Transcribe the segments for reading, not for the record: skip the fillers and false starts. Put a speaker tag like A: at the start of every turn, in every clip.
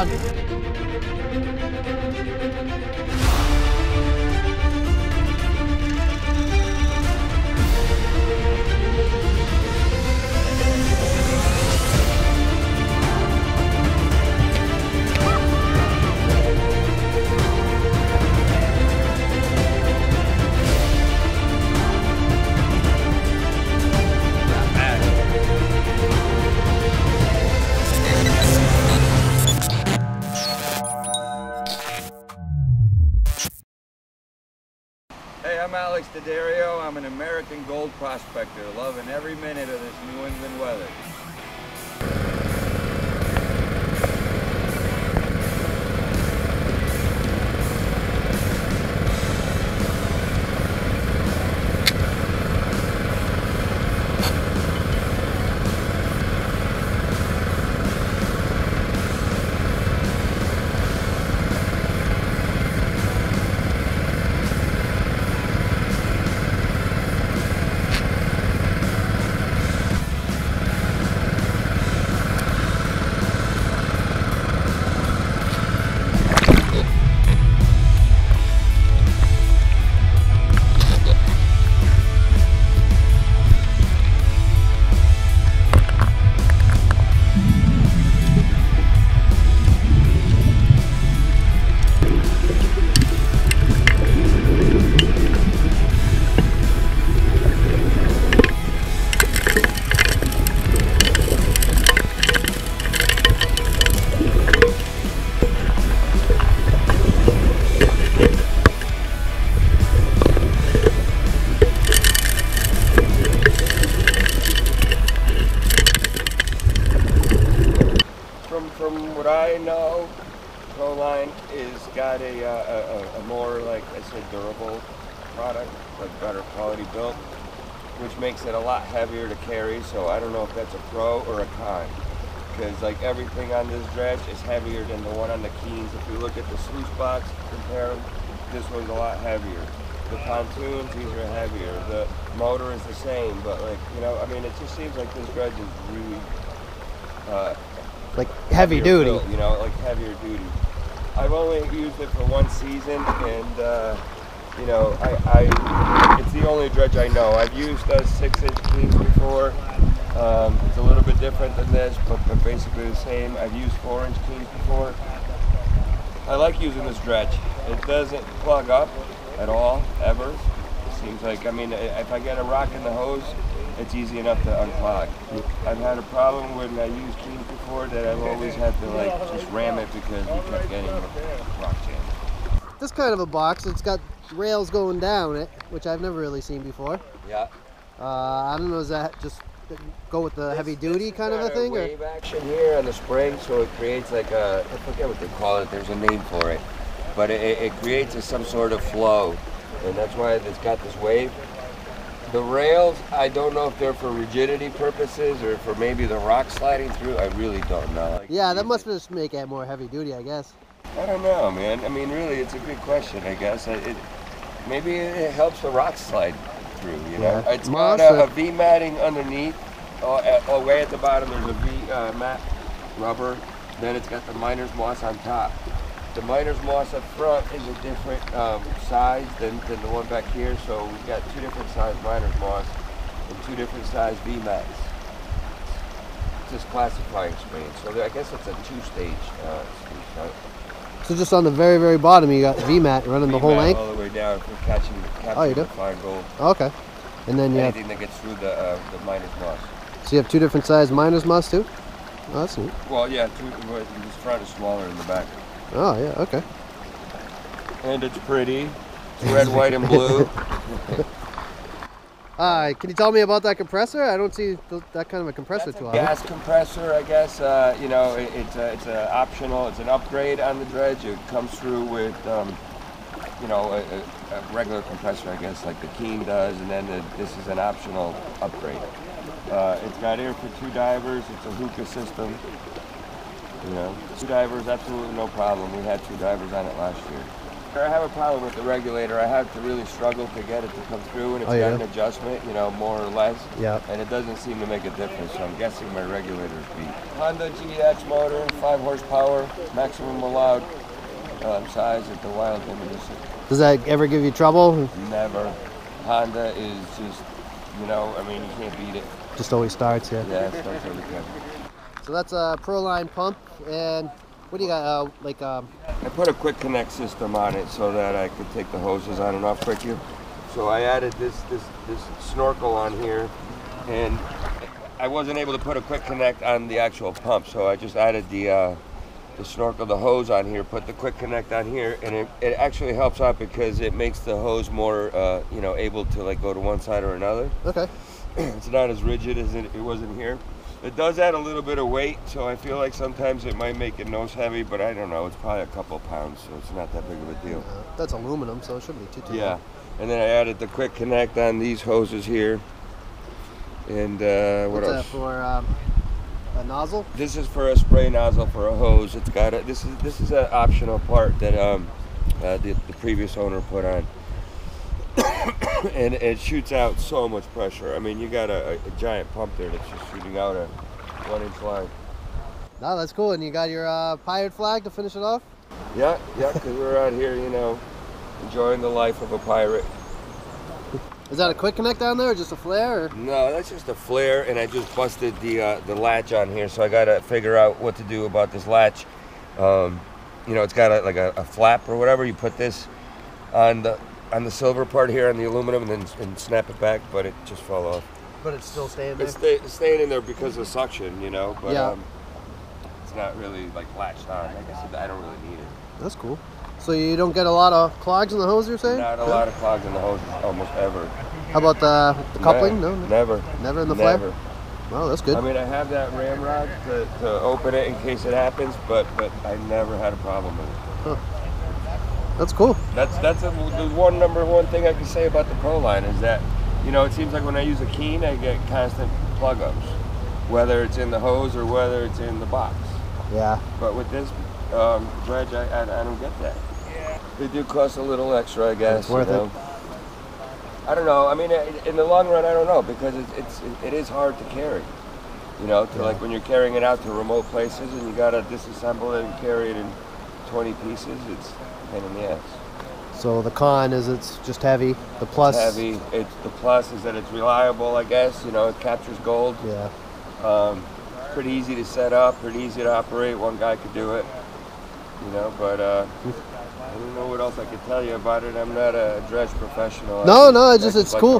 A: fun.
B: Hey, I'm Alex Dadario. I'm an American gold prospector, loving every minute of this New England weather. From what I know, Proline is got a more, like I said, durable product, like better quality built, which makes it a lot heavier to carry. So I don't know if that's a pro or a con, because like everything on this dredge is heavier than the one on the Keens. If you look at the sluice box, compare them, this one's a lot heavier. The pontoons, these are heavier. The motor is the same, but like, you know, I mean, it just seems like this dredge is really
A: like heavy duty,
B: built, you know, like heavier duty. I've only used it for one season, and you know, it's the only dredge I know. I've used 6-inch Keens before. It's a little bit different than this, but basically the same. I've used 4-inch Keens before. I like using this dredge. It doesn't plug up at all, ever. It seems like, I mean, if I get a rock in the hose, it's easy enough to unclog. I've had a problem when I used Keens before that I've always had to like just ram it because we kept getting rock jam.
A: This kind of a box, it's got rails going down it, which I've never really seen before.
B: Yeah.
A: I don't know, is that just go with the heavy duty kind of a thing?
B: Wave action here on the spring, so it creates like a, I forget what they call it, there's a name for it, but it creates some sort of flow, and that's why it's got this wave. The rails, I don't know if they're for rigidity purposes or for maybe the rock sliding through. I really don't know.
A: Yeah, that must just make it more heavy duty, I guess.
B: I don't know, man. I mean, really, it's a good question, I guess. Maybe it helps the rock slide through, you know?
A: Yeah.
B: It's got a V-matting underneath. Way at the bottom, there's a V-mat rubber. Then it's got the miner's moss on top. The miner's moss up front is a different size than the one back here, so we've got two different size miner's moss and two different size V-mats. It's just classifying screen, so I guess it's a two-stage speech, right?
A: So just on the very, very bottom, you got V-mat running the whole length?
B: All the way down for catching the fine gold.
A: Okay. And then you
B: anything that gets through the miner's moss.
A: So you have two different size miner's moss too? Oh, that's neat.
B: Well, yeah, this front is smaller than the back.
A: Oh, yeah, okay.
B: And it's pretty. It's red, white, and blue.
A: Can you tell me about that compressor? I don't see that kind of a compressor too often.
B: Gas compressor, I guess. You know, it's optional. It's an upgrade on the dredge. It comes through with, you know, a regular compressor, I guess, like the Keen does, and then this is an optional upgrade. It's got air for 2 divers. It's a hookah system. You know, 2 divers, absolutely no problem. We had 2 divers on it last year. I have a problem with the regulator. I have to really struggle to get it to come through, and it's got an adjustment, you know, more or less.
A: Yeah.
B: And it doesn't seem to make a difference, so I'm guessing my regulator is beat. Honda GX motor, 5 horsepower, maximum allowed size at the wild dimension.
A: Does that ever give you trouble?
B: Never. Honda is just, you know, I mean, you can't beat it.
A: Just always starts, yeah.
B: Yeah, it starts every time.
A: So that's a Proline pump, and what do you got,
B: I put a quick connect system on it so that I could take the hoses on and off quicker. So I added this snorkel on here, and I wasn't able to put a quick connect on the actual pump, so I just added the snorkel, the hose on here, put the quick connect on here, and it actually helps out because it makes the hose more, you know, able to like go to one side or another.
A: Okay.
B: It's not as rigid as it was in here. It does add a little bit of weight, so I feel like sometimes it might make it nose heavy, but I don't know. It's probably a couple pounds, so it's not that big of a deal.
A: That's aluminum, so it shouldn't be too
B: Yeah,
A: bad.
B: and then I added the quick connect on these hoses here. And what else?
A: What's that for? A nozzle?
B: This is for a spray nozzle for a hose. It's got a, this is an optional part that the previous owner put on. And it shoots out so much pressure. I mean, you got a giant pump there that's just shooting out a 1-inch line.
A: No, that's cool. And you got your pirate flag to finish it off?
B: Yeah, because we're out here, you know, enjoying the life of a pirate.
A: Is that a quick connect down there, or just a flare? Or?
B: No, that's just a flare, and I just busted the latch on here, so I got to figure out what to do about this latch. You know, it's got like a flap or whatever. You put this on the silver part here on the aluminum and snap it back, but it just fell off.
A: But it's still staying there?
B: It's staying in there because of suction, you know, but
A: yeah.
B: It's not really like latched on. I guess I don't really need it.
A: That's cool. So you don't get a lot of clogs in the hose, you're saying?
B: Not a lot of clogs in the hose, almost ever.
A: How about the coupling? No,
B: never.
A: Never in the
B: never.
A: flare? Well, that's good.
B: I mean, I have that ramrod to open it in case it happens, but I never had a problem with it.
A: Huh. That's cool.
B: That's the number one thing I can say about the Proline is that, you know, it seems like when I use a keen, I get constant plug-ups, whether it's in the hose or whether it's in the box.
A: Yeah.
B: But with this dredge, I don't get that. They do cost a little extra, I guess.
A: It's worth it.
B: I don't know. I mean, in the long run, I don't know, because it is hard to carry. You know, like when you're carrying it out to remote places and you gotta disassemble it and carry it in 20 pieces, it's a pain in the ass.
A: So the con is it's just heavy. The plus.
B: It's heavy. The plus is that it's reliable, I guess. You know, it captures gold.
A: Yeah.
B: Pretty easy to set up, pretty easy to operate. One guy could do it. You know, but I don't know what else I could tell you about it. I'm not a dredge professional.
A: No, it's just
B: like
A: cool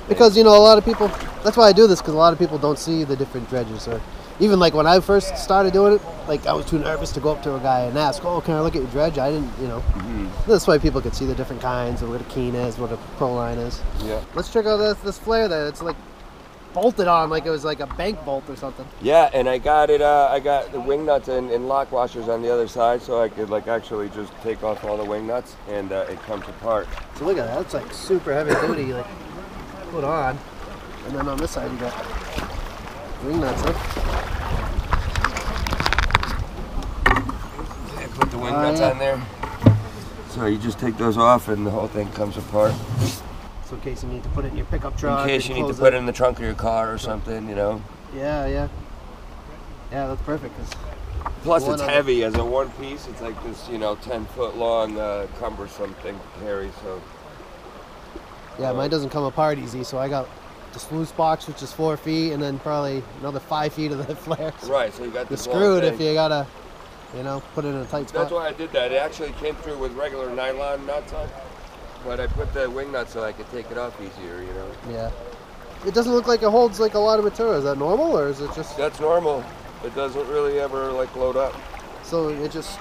A: because, you know, a lot of people. That's why I do this, because a lot of people don't see the different dredges. Or even like when I first started doing it, like I was too nervous to go up to a guy and ask, "Oh, can I look at your dredge?" I didn't, you know. That's why people could see the different kinds of what a keen is, what a Proline is.
B: Yeah.
A: Let's check out this flare there. It's like bolted on like it was like a bank bolt or something.
B: Yeah, and I got it. I got the wing nuts and lock washers on the other side, so I could like actually just take off all the wing nuts, and it comes apart.
A: So look at that. It's like super heavy duty, like put on, and then on this side you got wing nuts. Huh?
B: Put the wing nuts on there. So you just take those off, and the whole thing comes apart.
A: So in case you need to put it in your pickup truck.
B: In case you need to put it in the trunk of your car or something, you know.
A: Yeah, that's perfect.
B: Plus it's heavy as a one piece. It's like this, you know, 10-foot long, cumbersome thing to carry. So.
A: Yeah, mine doesn't come apart easy. So I got the SLUICE box, which is 4 feet, and then probably another 5 feet of the flare. So
B: right. So you got
A: this screwed if you gotta, you know, put it in a tight spot.
B: That's why I did that. It actually came through with regular nylon nuts on. But I put the wing nuts so I could take it off easier, you know.
A: Yeah. It doesn't look like it holds like a lot of material. Is that normal, or is it just?
B: That's normal. It doesn't really ever like load up.
A: So it just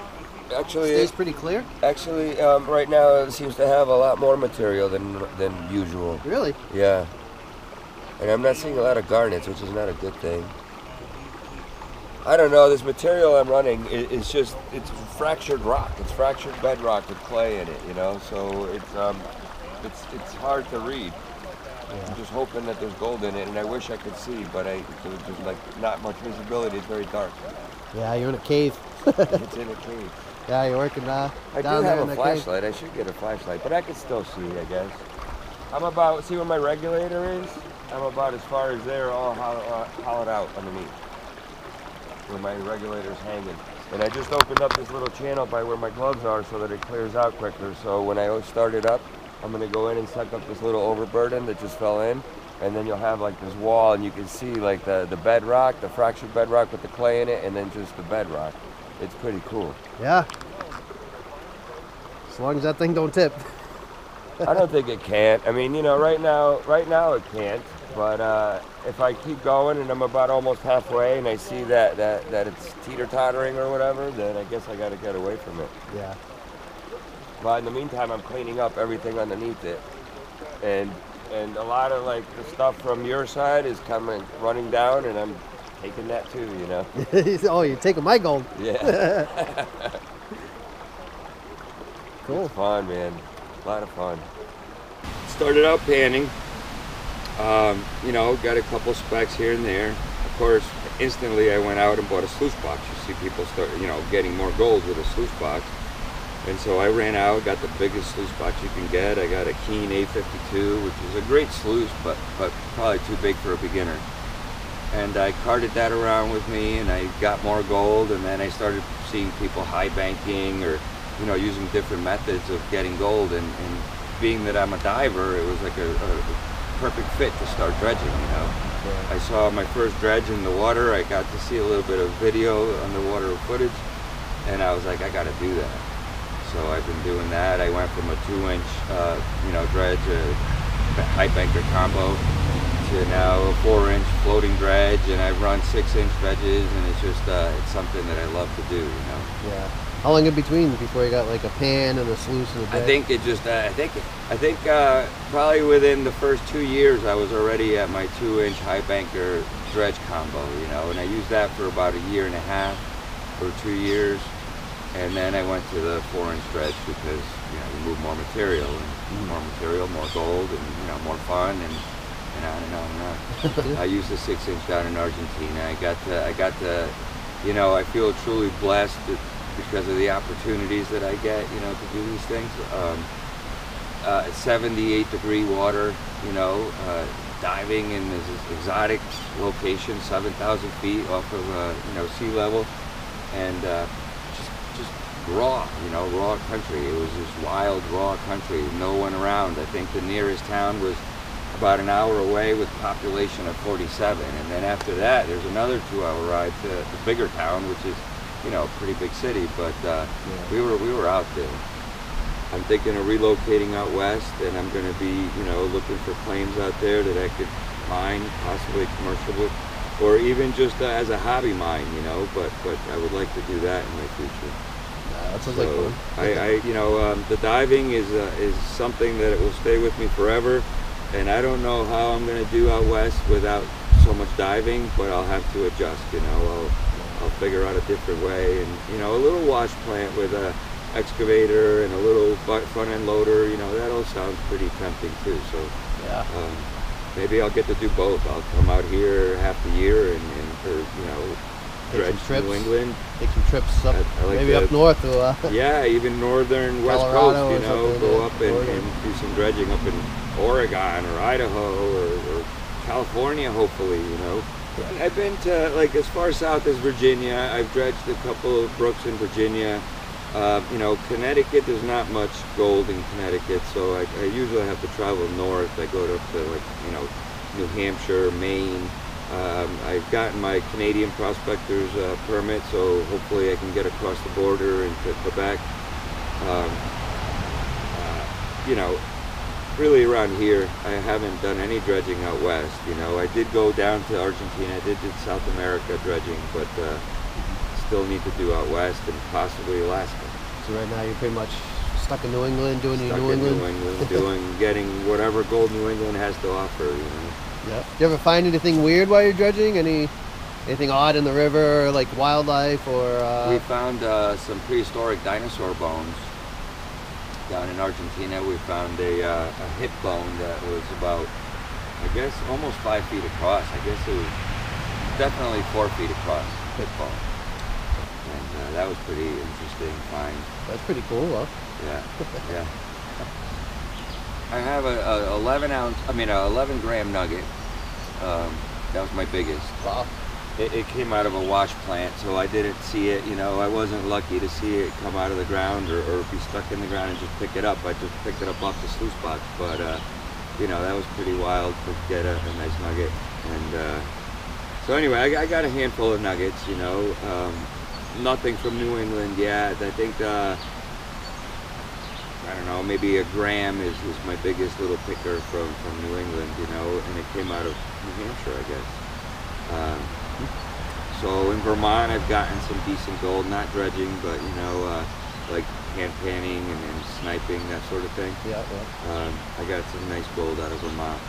B: actually
A: stays pretty clear?
B: Actually, right now it seems to have a lot more material than usual.
A: Really?
B: Yeah. And I'm not seeing a lot of garnets, which is not a good thing. I don't know, this material I'm running is just, it's fractured rock. It's fractured bedrock with clay in it, you know, so it's hard to read. Yeah. I'm just hoping that there's gold in it, and I wish I could see, but there's like not much visibility. It's very dark.
A: Yeah, you're in a cave.
B: It's in a cave.
A: Yeah, you're working
B: I do
A: down there
B: have
A: in
B: a
A: the cave.
B: flashlight. I should get a flashlight, but I can still see, I guess. I'm about, see where my regulator is? I'm about as far as there, all hollowed out underneath, where my regulator's hanging. And I just opened up this little channel by where my gloves are so that it clears out quicker. So when I start it up, I'm gonna go in and suck up this little overburden that just fell in, and then you'll have like this wall, and you can see like the bedrock, the fractured bedrock with the clay in it, and then just the bedrock. It's pretty cool.
A: Yeah. As long as that thing don't tip.
B: I don't think it can't. I mean, you know, right now it can't. But if I keep going and I'm about almost halfway and I see that it's teeter-tottering or whatever, then I guess I got to get away from it.
A: Yeah.
B: But in the meantime, I'm cleaning up everything underneath it, and a lot of like the stuff from your side is running down, and I'm taking that too, you know.
A: Oh, you're taking my gold.
B: Yeah.
A: Cool.
B: It's fun, man. A lot of fun. Started out panning. You know, got a couple specs here and there. Of course, instantly I went out and bought a sluice box. You see people start, you know, getting more gold with a sluice box. And so I ran out, got the biggest sluice box you can get. I got a Keen A.52, which is a great sluice, but probably too big for a beginner. And I carted that around with me, and I got more gold, and then I started seeing people high banking or, you know, using different methods of getting gold. And being that I'm a diver, it was like a perfect fit to start dredging, you know. Yeah. I saw my first dredge in the water. I got to see a little bit of video underwater footage, and I was like, I got to do that. So I've been doing that. I went from a 2-inch, you know, dredge, a high banker combo, to now a 4-inch floating dredge, and I run 6-inch dredges, and it's just it's something that I love to do, you know.
A: Yeah. How long in between before you got like a pan and a sluice and a dredge?
B: I think it just I think probably within the first 2 years I was already at my 2-inch high banker dredge combo, you know, and I used that for about 1.5 years or 2 years. And then I went to the 4-inch dredge because, you know, you move more material, and more material, more gold, and, you know, more fun, and on and on and on. I used the 6-inch down in Argentina. I got to, you know, I feel truly blessed because of the opportunities that I get, you know, to do these things. 78-degree water, you know, diving in this exotic location, 7,000 feet off of, you know, sea level, and raw, you know, raw country. It was just wild, raw country, no one around. I think the nearest town was about an hour away with a population of 47. And then after that, there's another 2-hour ride to the bigger town, which is, you know, a pretty big city. But we were out there. I'm thinking of relocating out west, and I'm going to be, you know, looking for claims out there that I could mine, possibly commercially, or even just as a hobby mine, you know. But I would like to do that in my future.
A: That sounds like fun.
B: You know, the diving is something that it will stay with me forever, and I don't know how I'm going to do out west without so much diving, but I'll have to adjust. You know, I'll figure out a different way, and you know, a little wash plant with a excavator and a little front end loader. You know, that all sounds pretty tempting too. So
A: yeah,
B: maybe I'll get to do both. I'll come out here half the year and you know, dredge New England.
A: Take some trips up, maybe up north to
B: yeah, even northern West
A: Colorado
B: Coast, you know, go up and do some dredging up in Oregon or Idaho or California, hopefully, you know. Yeah. I've been to, like, as far south as Virginia. I've dredged a couple of brooks in Virginia. You know, Connecticut, there's not much gold in Connecticut, so I usually have to travel north. I go up to, like, you know, New Hampshire, Maine. I've gotten my Canadian Prospectors permit, so hopefully I can get across the border into Quebec. You know, really around here, I haven't done any dredging out west. You know, I did go down to Argentina, I did South America dredging, but still need to do out west and possibly Alaska.
A: So right now you're pretty much stuck in New England, doing New
B: England, getting whatever gold New England has to offer, you know.
A: Yeah. Do you ever find anything weird while you're dredging? Anything odd in the river, like wildlife or?
B: We found some prehistoric dinosaur bones down in Argentina. We found a hip bone that was about, I guess, almost 5 feet across. I guess it was definitely 4 feet across, hip bone. And
C: that was pretty interesting find.
A: That's pretty cool, though.
C: Yeah, yeah. I have a 11 gram nugget. That was my biggest.
A: Wow.
C: It came out of a wash plant, so I didn't see it. You know, I wasn't lucky to see it come out of the ground or be stuck in the ground and just pick it up. I just picked it up off the sluice box, but you know, that was pretty wild to get a nice nugget. And so anyway, I got a handful of nuggets. You know, nothing from New England yet. I think I don't know, maybe a gram is my biggest little picker from New England. You know, and it came out of New Hampshire, I guess. So in Vermont, I've gotten some decent gold, not dredging, but you know, like hand panning and sniping, that sort of thing.
A: Yeah, yeah.
C: I got some nice gold out of Vermont.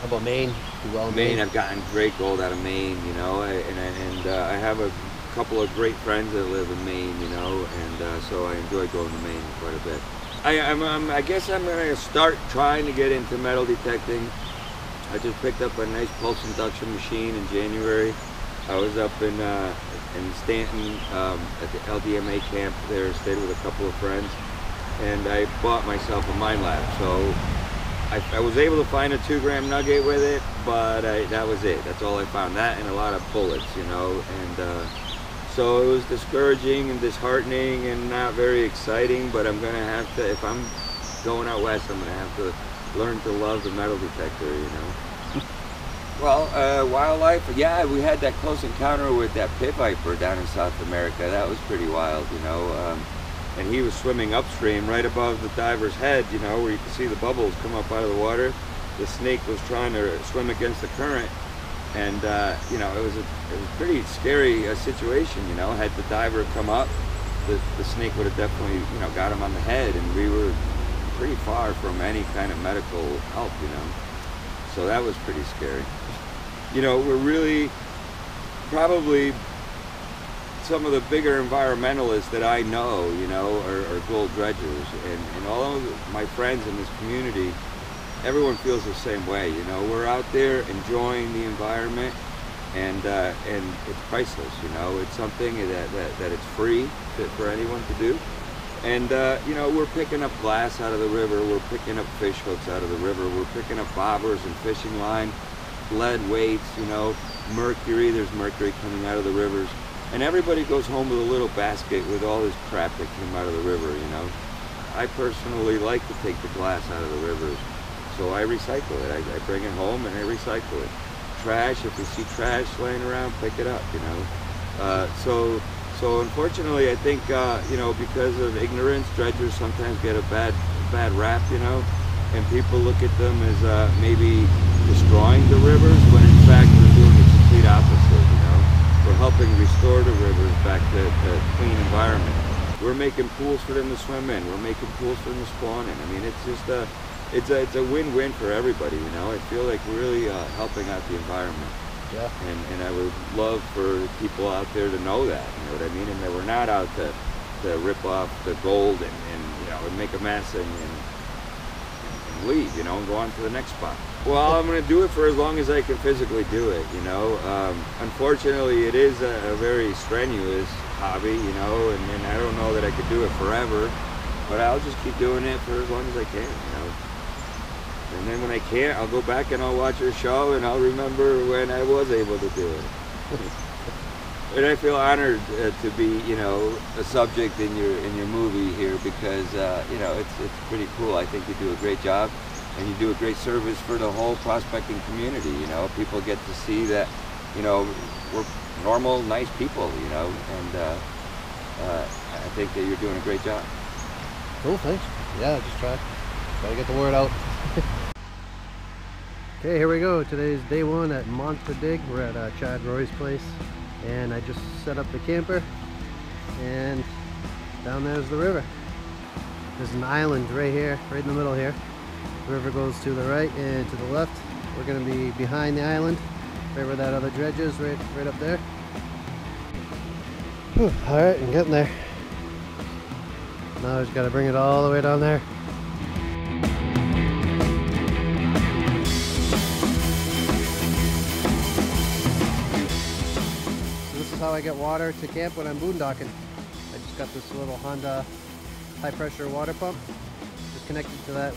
A: How about Maine? Do well in
C: Maine, I've gotten great gold out of Maine, you know, and I have a couple of great friends that live in Maine, you know, and so I enjoy going to Maine quite a bit. I guess I'm going to start trying to get into metal detecting. I just picked up a nice pulse induction machine in January. I was up in Stanton at the LDMA camp there, stayed with a couple of friends, and I bought myself a mine lab. So I was able to find a 2 gram nugget with it, but that was it. That's all I found, that and a lot of bullets, you know, and so it was discouraging and disheartening and not very exciting, but I'm going to have to, if I'm going out west, I'm going to have to learn to love the metal detector, you know. Well, wildlife, yeah, we had that close encounter with that pit viper down in South America. That was pretty wild, you know. And he was swimming upstream right above the diver's head, you know, where you can see the bubbles come up out of the water. The snake was trying to swim against the current, and you know, it was a pretty scary situation, you know. Had the diver come up, the snake would have definitely, you know, got him on the head, and we were pretty far from any kind of medical help, you know. So that was pretty scary. You know, we're really probably some of the bigger environmentalists that I know, you know, are gold dredgers, and all of my friends in this community, everyone feels the same way, you know. We're out there enjoying the environment, and it's priceless, you know. It's something that it's free for anyone to do. And, you know, we're picking up glass out of the river, we're picking up fish hooks out of the river, we're picking up bobbers and fishing line, lead weights, you know, mercury, there's mercury coming out of the rivers. And everybody goes home with a little basket with all this crap that came out of the river, you know. I personally like to take the glass out of the rivers, so I recycle it. I bring it home and I recycle it. Trash, if we see trash laying around, pick it up, you know. So unfortunately, I think, you know, because of ignorance, dredgers sometimes get a bad rap, you know, and people look at them as maybe destroying the rivers, when in fact we're doing the complete opposite, you know. We're helping restore the rivers back to clean environment. We're making pools for them to swim in. We're making pools for them to spawn in. I mean, it's just it's a win-win for everybody, you know. I feel like we're really helping out the environment.
A: Yeah.
C: And I would love for people out there to know that, you know what I mean? And that we're not out to rip off the gold and you know, and make a mess and leave, you know, and go on to the next spot. Well, I'm going to do it for as long as I can physically do it, you know. Unfortunately, it is a very strenuous hobby, you know, and I don't know that I could do it forever, but I'll just keep doing it for as long as I can, you know. And then when I can't, I'll go back and I'll watch your show and I'll remember when I was able to do it. And I feel honored to be, you know, a subject in your movie here, because you know, it's pretty cool. I think you do a great job, and you do a great service for the whole prospecting community. You know, people get to see that, you know, we're normal, nice people, you know, and I think that you're doing a great job.
A: Cool, thanks. Yeah, just try to get the word out. Okay, here we go. Today's day one at Monster Dig. We're at Chad Roy's place, and I just set up the camper, and down there's the river. There's an island right here, right in the middle here. The river goes to the right and to the left. We're going to be behind the island, right where that other dredge is, right up there. Whew, all right, I'm getting there. Now I just got to bring it all the way down there. This is how I get water to camp when I'm boondocking. got this little Honda high pressure water pump just connected to that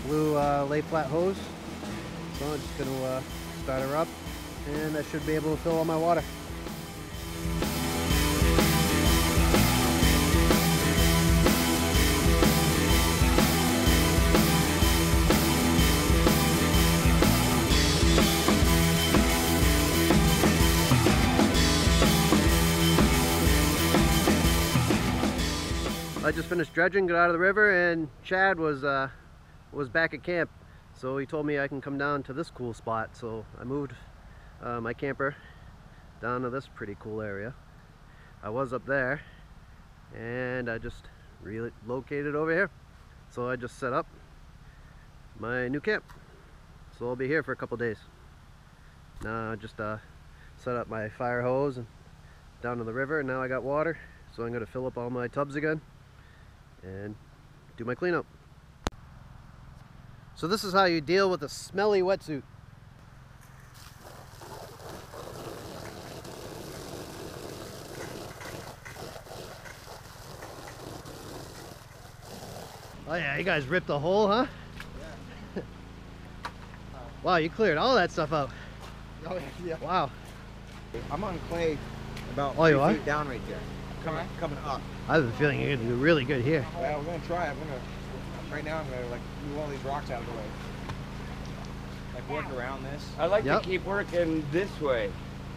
A: blue lay flat hose. So I'm just going to start her up, and I should be able to fill all my water. I just finished dredging, got out of the river, and Chad was back at camp. So he told me I can come down to this cool spot. So I moved my camper down to this pretty cool area. I was up there, and I just relocated over here. So I just set up my new camp. So I'll be here for a couple days. Now I just set up my fire hose and down to the river, and now I got water. So I'm going to fill up all my tubs again and do my cleanup. So this is how you deal with a smelly wetsuit. Oh yeah, you guys ripped a hole, huh? Yeah. Wow, you cleared all that stuff out.
D: Oh yeah.
A: Wow.
D: I'm on clay about
A: 3
D: feet down right there. Coming up.
A: I have a feeling you're gonna do really good here.
D: Yeah, we're gonna try. Right now I'm gonna like move all these rocks out of the way. Like work around this.
B: I like to keep working this way.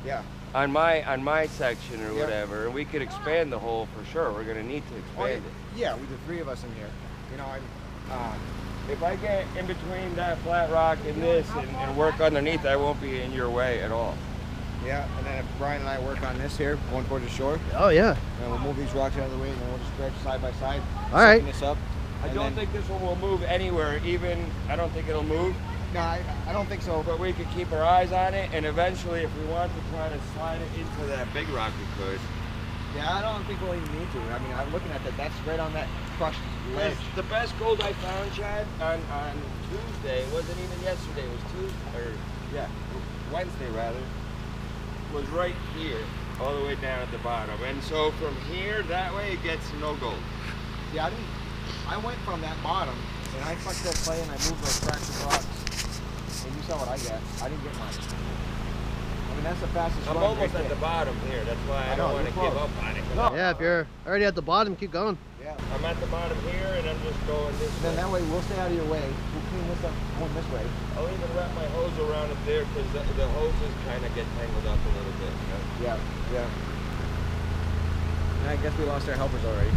D: Yeah.
B: On my section or whatever, and we could expand the hole for sure. We're gonna need to expand it.
D: Yeah, with the 3 of us in here. You know,
B: if I get in between that flat rock and this and work underneath, I won't be in your way at all.
D: Yeah, and then if Bryan and I work on this here, going towards the shore.
A: Oh yeah.
D: And we'll move these rocks out of the way, and then we'll just dredge side by side.
A: All right.
D: This up.
B: I don't think this one will move anywhere. I don't think it'll move.
D: No, I don't think so.
B: But we could keep our eyes on it, and eventually, if we want to try to slide it into that big rock, we could.
D: Yeah, I don't think we'll even need to. I mean, I'm looking at that. That's right on that crushed ledge.
B: The best gold I found, Chad, on Tuesday, it wasn't even yesterday, it was Tuesday, or Wednesday rather, was right here, all the way down at the bottom. And so from here, that way, it gets no gold.
D: Yeah, I went from that bottom, and I fucked that clay, and I moved those cracks of rocks. And you saw what I got. I didn't get much. I mean, that's the fastest
B: I'm
D: run
B: almost
D: right
B: at the
D: there.
B: bottom here. That's why I don't want to give up on it.
D: No.
A: Yeah, if you're already at the bottom, keep going.
D: Yeah.
B: I'm at the bottom here, and I'm just going this way.
D: Then that way, we'll stay out of your way. We'll clean this up going this way.
B: I'll even wrap my hose around it there, because the hoses kind of get tangled up a little bit. You know?
D: Yeah, yeah. And I guess we lost our helpers already.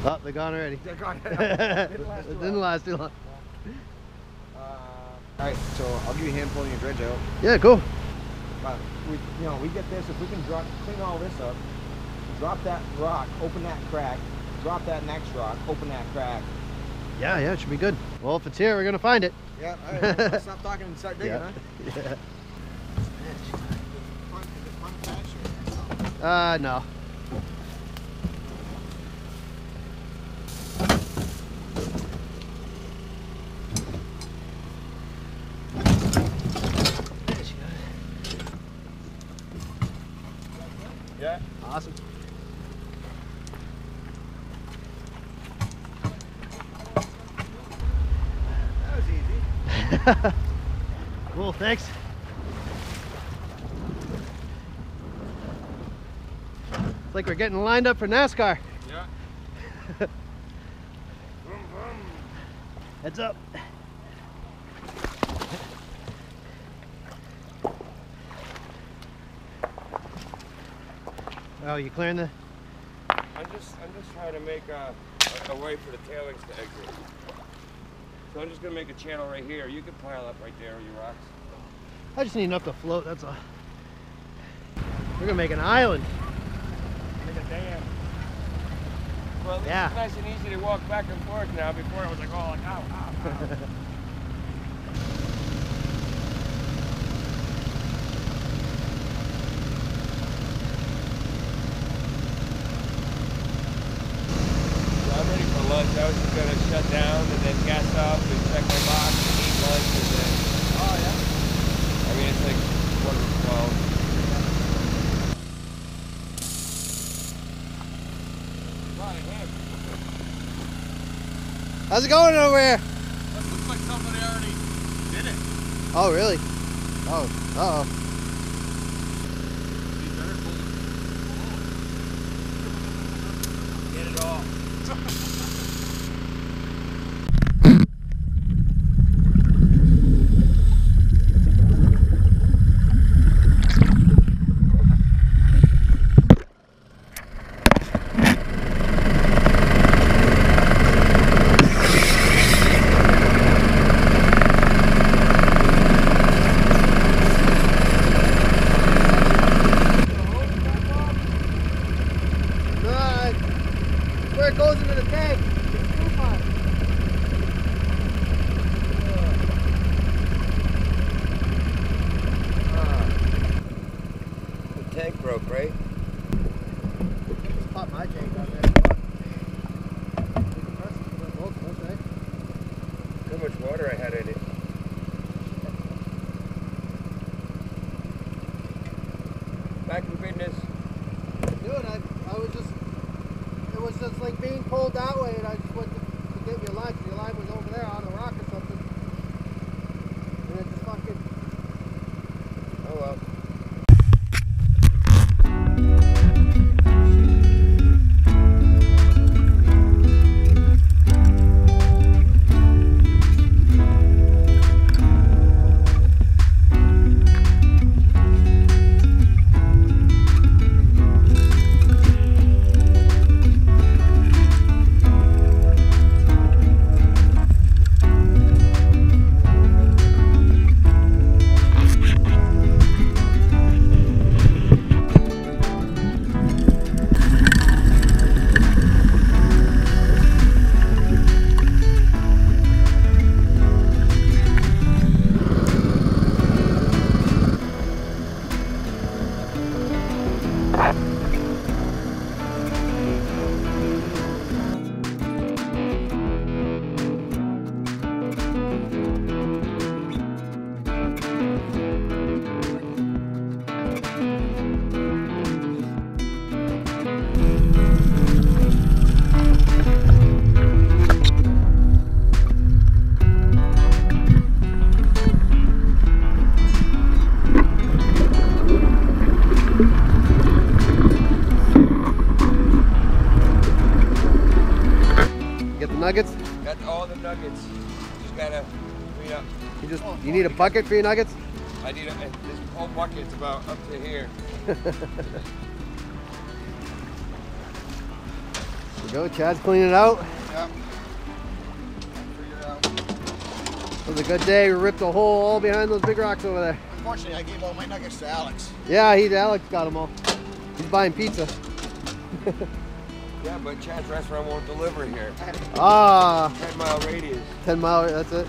A: Oh, they're gone already.
D: They're gone.
A: It didn't last too long.
D: Alright, so I'll give you a hand pulling your dredge out.
A: Yeah, cool.
D: We get this, if we can clean all this up, drop that rock, open that crack, drop that next rock, open that crack.
A: Yeah, it should be good. Well, if it's here, we're gonna find it.
D: Yeah, alright, let's stop talking and start digging, huh?
A: Yeah. No.
B: Yeah.
A: Awesome.
D: That was easy.
A: Cool, thanks. It's like we're getting lined up for NASCAR.
B: Yeah. Vroom, vroom.
A: Heads up. Oh, you clearing the?
B: I'm just trying to make a way for the tailings to exit. So I'm just gonna make a channel right here. You can pile up right there with your rocks.
A: I just need enough to float, that's all. We're gonna make an island.
B: Make a dam. Well, this
A: Yeah.
B: is nice and easy to walk back and forth now. Before I was like, oh, like, ow, ow, ow. Lunch. I was just gonna shut down and then gas up and check my box and eat lunch and then.
D: Oh yeah.
B: I mean, it's like 1:12.
A: How's it going over here?
E: That looks like somebody already did it.
A: Oh, really? Oh, uh-oh.
E: You better pull it. Get it all.
A: Nuggets?
B: Got all the nuggets. Just gotta clean up.
A: You need a bucket for your nuggets?
B: I need this whole bucket's about up to here.
A: There you go, Chad's cleaning it out.
D: Yep. Figure it out.
A: It was a good day. We ripped a hole all behind those big rocks over there.
D: Unfortunately, I gave all my nuggets to Alex.
A: Yeah, Alex got them all. He's buying pizza.
B: Yeah, but Chad's restaurant won't deliver here.
A: Ah.
B: 10-mile radius.
A: 10 mile, that's it.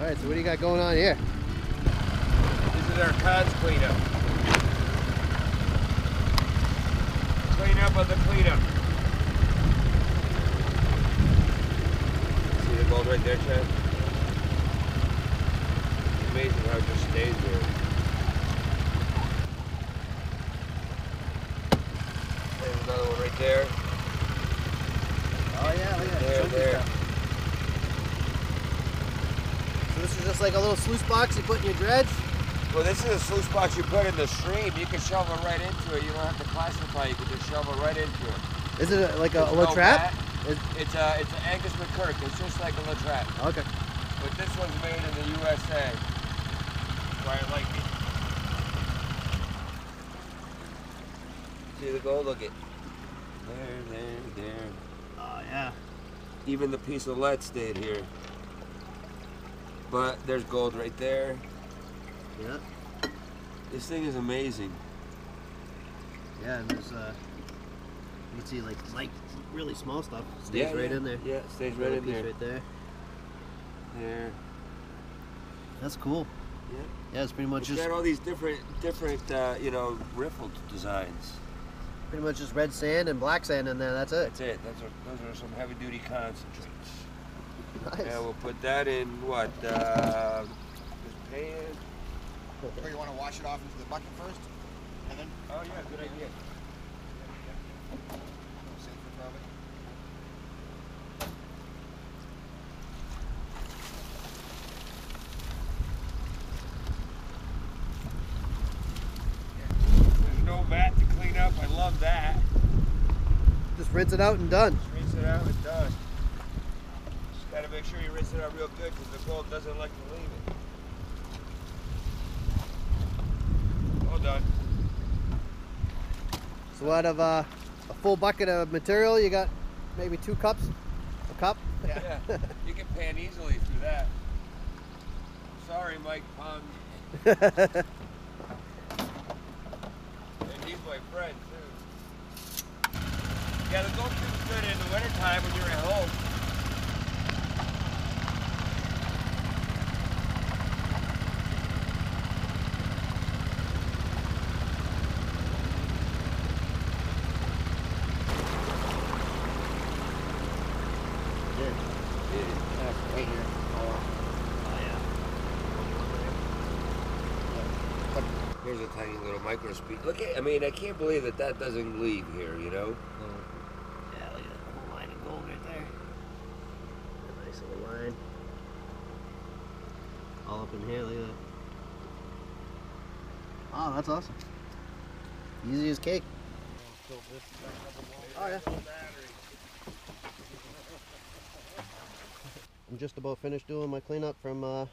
A: All right, so what do you got going on here?
B: This is our cons cleanup. Cleanup of the cleanup. See the gold right there, Chad? It's amazing how it just stays there. There's another one right there.
A: Oh yeah, look at that.
B: There.
A: So this is just like a little sluice box you put in your dredge?
B: Well, this is a sluice box you put in the stream. You can shovel right into it. You don't have to classify. You can just shovel right into it.
A: Is it like a
B: There's
A: La
B: no
A: Trappe?
B: It's an ANGUS MACKIRK. It's just like a La Trappe.
A: Okay.
B: But this one's made in the USA. So I like it. See the gold? Look it. There.
A: Oh yeah.
B: Even the piece of lead stayed here. But there's gold right there.
A: Yeah.
B: This thing is amazing.
A: Yeah, and there's You can see like really small stuff stays right in there.
C: Yeah, it stays right in there.
A: Right there.
C: There.
A: That's cool.
C: Yeah.
A: Yeah, it's pretty much
C: It's
A: just
C: got all these different you know, riffled designs.
A: pretty much just red sand and black sand in there. That's it.
C: That's it. Those are some heavy duty concentrates.
A: Nice.
C: Yeah, we'll put that in what? This pan.
D: So you want to wash it off into the bucket first, and then.
C: Oh yeah, good idea.
D: Safer probably.
C: There's no vat to clean up. I love that.
A: Just rinse it out and done.
C: Just rinse it out and done. Just gotta make sure you rinse it out real good because the gold doesn't like to leave it. All done.
A: So out of a full bucket of material, you got maybe 2 cups, a cup.
C: Yeah, you can pan easily through that. Sorry, Mike Pond. And he's my friend too. Yeah, the gold tube's good in the wintertime when you're at home. Here's a tiny little micro speed. Look at, I mean, I can't believe that that doesn't leave here, you know?
A: Yeah, look at that whole line of gold right there. A nice little line. All up in here, look at that. Oh, that's awesome. Easy as cake. Oh yeah. I'm just about finished doing my cleanup from my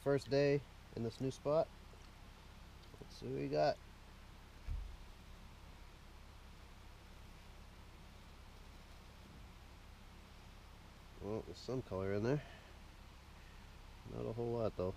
A: first day in this new spot. Let's see what we got. Well, there's some color in there. Not a whole lot though.